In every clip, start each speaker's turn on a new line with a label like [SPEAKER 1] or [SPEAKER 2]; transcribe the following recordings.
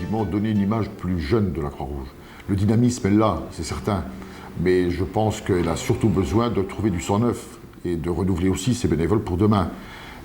[SPEAKER 1] effectivement donner une image plus jeune de la Croix-Rouge. Le dynamisme est là, c'est certain, mais je pense qu'elle a surtout besoin de trouver du sang neuf et de renouveler aussi ses bénévoles pour demain.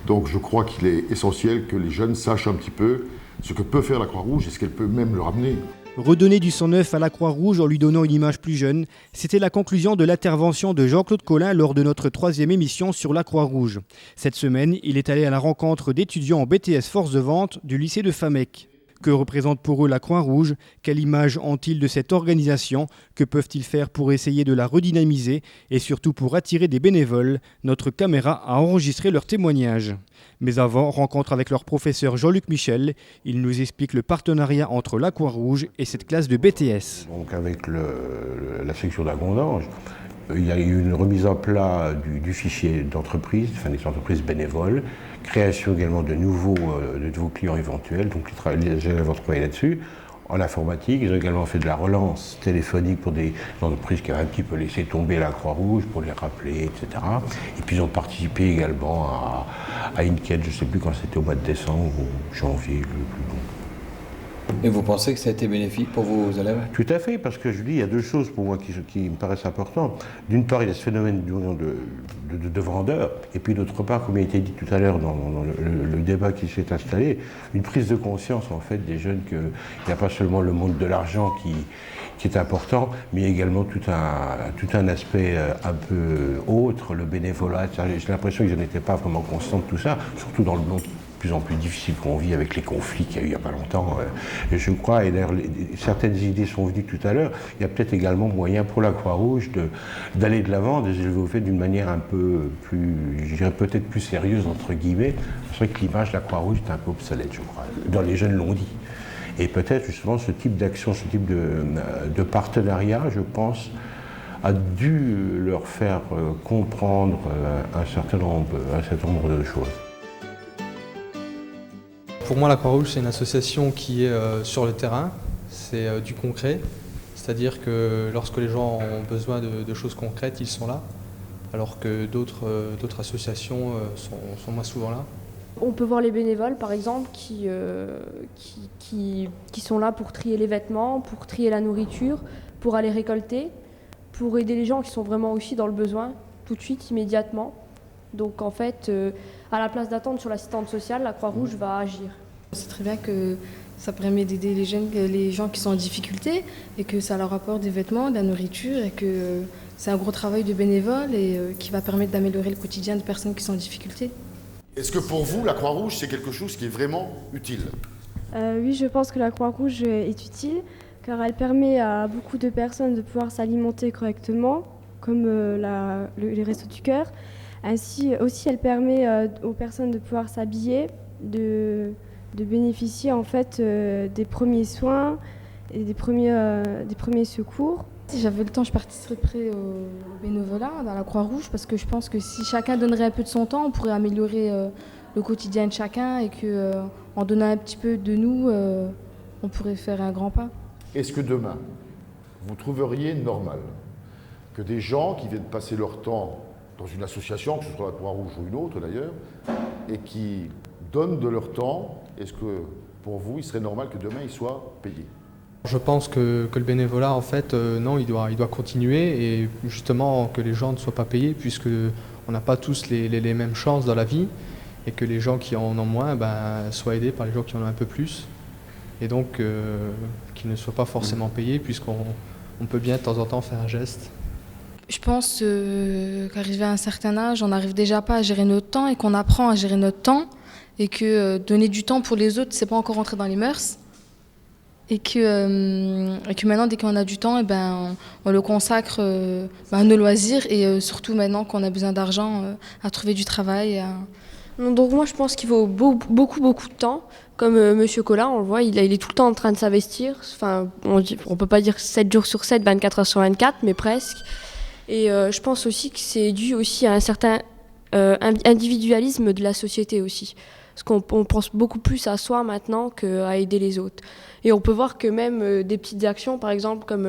[SPEAKER 1] Donc je crois qu'il est essentiel que les jeunes sachent un petit peu ce que peut faire la Croix-Rouge et ce qu'elle peut même leur amener.
[SPEAKER 2] Redonner du sang neuf à la Croix-Rouge en lui donnant une image plus jeune, c'était la conclusion de l'intervention de Jean-Claude Collin lors de notre 3e émission sur la Croix-Rouge. Cette semaine, il est allé à la rencontre d'étudiants en BTS Force de Vente du lycée de Famec. Que représente pour eux la Croix-Rouge? Quelle image ont-ils de cette organisation? Que peuvent-ils faire pour essayer de la redynamiser et surtout pour attirer des bénévoles? Notre caméra a enregistré leurs témoignages. Mais avant, rencontre avec leur professeur Jean-Luc Michel. Il nous explique le partenariat entre la Croix-Rouge et cette classe de BTS.
[SPEAKER 3] Donc avec la section d'Agondange, il y a eu une remise en plat du fichier d'entreprise, enfin des entreprises bénévoles, création également de nouveaux clients éventuels, donc les élèves vont travailler là-dessus. En informatique, ils ont également fait de la relance téléphonique pour des entreprises qui avaient un petit peu laissé tomber la Croix-Rouge, pour les rappeler, etc. Et puis ils ont participé également à une quête, je ne sais plus quand c'était, au mois de décembre ou janvier.
[SPEAKER 4] Et vous pensez que ça a été bénéfique pour vos élèves?
[SPEAKER 3] Tout à fait, parce que je dis, il y a deux choses pour moi qui me paraissent importantes. D'une part, il y a ce phénomène de vendeurs, et puis d'autre part, comme il a été dit tout à l'heure dans le débat qui s'est installé, une prise de conscience en fait des jeunes qu'il n'y a pas seulement le monde de l'argent qui est important, mais également tout un aspect un peu autre, le bénévolat. J'ai l'impression qu'ils n'étaient pas vraiment conscients de tout ça, surtout dans le monde de plus en plus difficile qu'on vit avec les conflits qu'il y a eu il n'y a pas longtemps. Et je crois, et d'ailleurs certaines idées sont venues tout à l'heure, il y a peut-être également moyen pour la Croix-Rouge d'aller de l'avant, de s'élever au fait d'une manière un peu plus, je dirais peut-être plus sérieuse, entre guillemets. C'est vrai que l'image de la Croix-Rouge est un peu obsolète, je crois. Dans les jeunes l'ont dit. Et peut-être justement ce type d'action, ce type de partenariat, je pense, a dû leur faire comprendre un certain nombre de choses.
[SPEAKER 5] Pour moi, la Croix-Rouge, c'est une association qui est sur le terrain, c'est du concret, c'est-à-dire que lorsque les gens ont besoin de choses concrètes, ils sont là, alors que d'autres associations sont moins souvent là.
[SPEAKER 6] On peut voir les bénévoles, par exemple, qui sont là pour trier les vêtements, pour trier la nourriture, pour aller récolter, pour aider les gens qui sont vraiment aussi dans le besoin, tout de suite, immédiatement. Donc en fait, à la place d'attendre sur l'assistante sociale, la Croix-Rouge va agir.
[SPEAKER 7] C'est très bien que ça permet d'aider les gens qui sont en difficulté et que ça leur apporte des vêtements, de la nourriture et que c'est un gros travail de bénévole et qui va permettre d'améliorer le quotidien de personnes qui sont en difficulté.
[SPEAKER 1] Est-ce que pour vous, la Croix-Rouge, c'est quelque chose qui est vraiment utile?
[SPEAKER 8] Oui, je pense que la Croix-Rouge est utile car elle permet à beaucoup de personnes de pouvoir s'alimenter correctement, comme les Restos du Cœur. Ainsi aussi, elle permet aux personnes de pouvoir s'habiller, de bénéficier en fait des premiers soins et des premiers secours.
[SPEAKER 7] Si j'avais le temps, je participerais au bénévolat dans la Croix-Rouge parce que je pense que si chacun donnerait un peu de son temps, on pourrait améliorer le quotidien de chacun et qu'en donnant un petit peu de nous, on pourrait faire un grand pas.
[SPEAKER 1] Est-ce que demain, vous trouveriez normal que des gens qui viennent passer leur temps dans une association, que ce soit la Croix-Rouge ou une autre d'ailleurs, et qui donnent de leur temps, est-ce que pour vous, il serait normal que demain, ils soient payés?
[SPEAKER 5] Je pense que le bénévolat, en fait, non, il doit continuer et justement que les gens ne soient pas payés puisqu'on n'a pas tous les mêmes chances dans la vie et que les gens qui en ont moins soient aidés par les gens qui en ont un peu plus et donc qu'ils ne soient pas forcément payés puisqu'on peut bien de temps en temps faire un geste.
[SPEAKER 7] Je pense qu'arrivé à un certain âge, on n'arrive déjà pas à gérer notre temps et qu'on apprend à gérer notre temps et que donner du temps pour les autres, c'est pas encore rentrer dans les mœurs. Et que maintenant, dès qu'on a du temps, on le consacre à nos loisirs et surtout maintenant qu'on a besoin d'argent, à trouver du travail.
[SPEAKER 6] Donc moi, je pense qu'il faut beaucoup de temps. Comme Monsieur Collin, on le voit, il est tout le temps en train de s'investir. Enfin, on peut pas dire 7 jours sur 7, 24 heures sur 24, mais presque. Et je pense aussi que c'est dû aussi à un certain individualisme de la société aussi. Parce qu'on pense beaucoup plus à soi maintenant qu'à aider les autres. Et on peut voir que même des petites actions, par exemple comme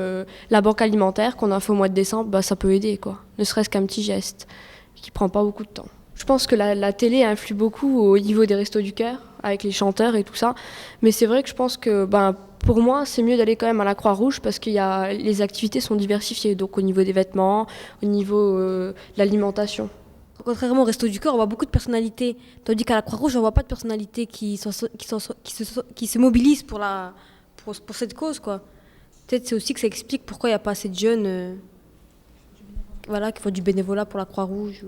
[SPEAKER 6] la banque alimentaire qu'on a fait au mois de décembre, ça peut aider, quoi. Ne serait-ce qu'un petit geste qui prend pas beaucoup de temps. Je pense que la télé influe beaucoup au niveau des Restos du Cœur, avec les chanteurs et tout ça. Mais c'est vrai que je pense que pour moi, c'est mieux d'aller quand même à la Croix-Rouge parce que les activités sont diversifiées, donc au niveau des vêtements, au niveau de l'alimentation.
[SPEAKER 9] Contrairement au Resto du Cœur, on voit beaucoup de personnalités, tandis qu'à la Croix-Rouge, on ne voit pas de personnalités qui se mobilisent pour cette cause, quoi. Peut-être c'est aussi que ça explique pourquoi il n'y a pas assez de jeunes qui font du bénévolat pour la Croix-Rouge.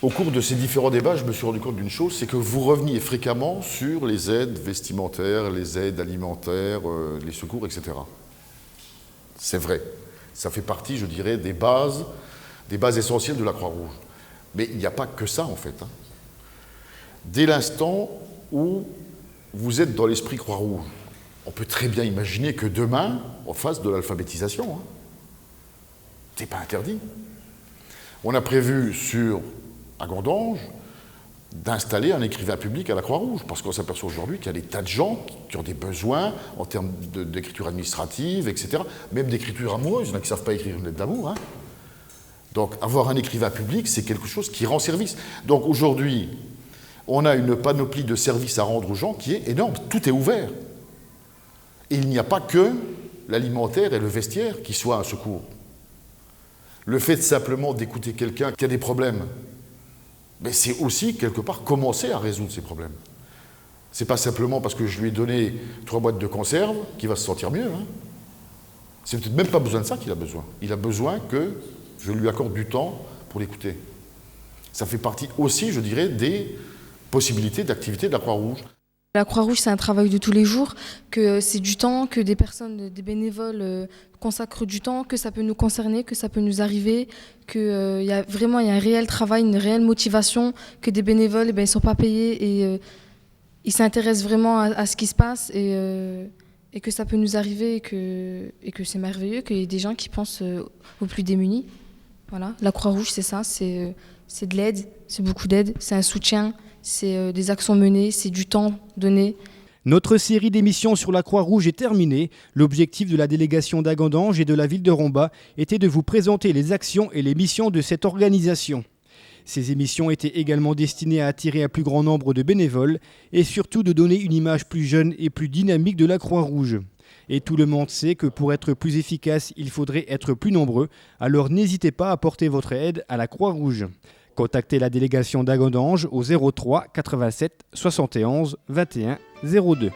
[SPEAKER 1] Au cours de ces différents débats, je me suis rendu compte d'une chose, c'est que vous reveniez fréquemment sur les aides vestimentaires, les aides alimentaires, les secours, etc. C'est vrai. Ça fait partie, je dirais, des bases essentielles de la Croix-Rouge. Mais il n'y a pas que ça, en fait. Dès l'instant où vous êtes dans l'esprit Croix-Rouge, on peut très bien imaginer que demain, on fasse de l'alphabétisation. C'est pas interdit. On a prévu à Gandange d'installer un écrivain public à la Croix-Rouge, parce qu'on s'aperçoit aujourd'hui qu'il y a des tas de gens qui ont des besoins en termes d'écriture administrative, etc., même d'écriture amoureuse, il y en a qui ne savent pas écrire une lettre d'amour. Donc avoir un écrivain public, c'est quelque chose qui rend service. Donc aujourd'hui, on a une panoplie de services à rendre aux gens qui est énorme, tout est ouvert. Et il n'y a pas que l'alimentaire et le vestiaire qui soient un secours. Le fait simplement d'écouter quelqu'un qui a des problèmes, mais c'est aussi, quelque part, commencer à résoudre ces problèmes. C'est pas simplement parce que je lui ai donné 3 boîtes de conserve qu'il va se sentir mieux. C'est peut-être même pas besoin de ça qu'il a besoin. Il a besoin que je lui accorde du temps pour l'écouter. Ça fait partie aussi, je dirais, des possibilités d'activité de la Croix-Rouge.
[SPEAKER 7] La Croix-Rouge, c'est un travail de tous les jours, que c'est du temps, que des bénévoles consacrent du temps, que ça peut nous concerner, que ça peut nous arriver, qu'il y a un réel travail, une réelle motivation, que des bénévoles, ils ne sont pas payés et ils s'intéressent vraiment à ce qui se passe et que ça peut nous arriver et que c'est merveilleux, qu'il y ait des gens qui pensent aux plus démunis. Voilà. La Croix-Rouge, c'est ça, c'est de l'aide, c'est beaucoup d'aide, c'est un soutien. C'est des actions menées, c'est du temps donné.
[SPEAKER 2] Notre série d'émissions sur la Croix-Rouge est terminée. L'objectif de la délégation d'Agandange et de la ville de Romba était de vous présenter les actions et les missions de cette organisation. Ces émissions étaient également destinées à attirer un plus grand nombre de bénévoles et surtout de donner une image plus jeune et plus dynamique de la Croix-Rouge. Et tout le monde sait que pour être plus efficace, il faudrait être plus nombreux. Alors n'hésitez pas à porter votre aide à la Croix-Rouge. Contactez la délégation d'Agandange au 03 87 71 21 02.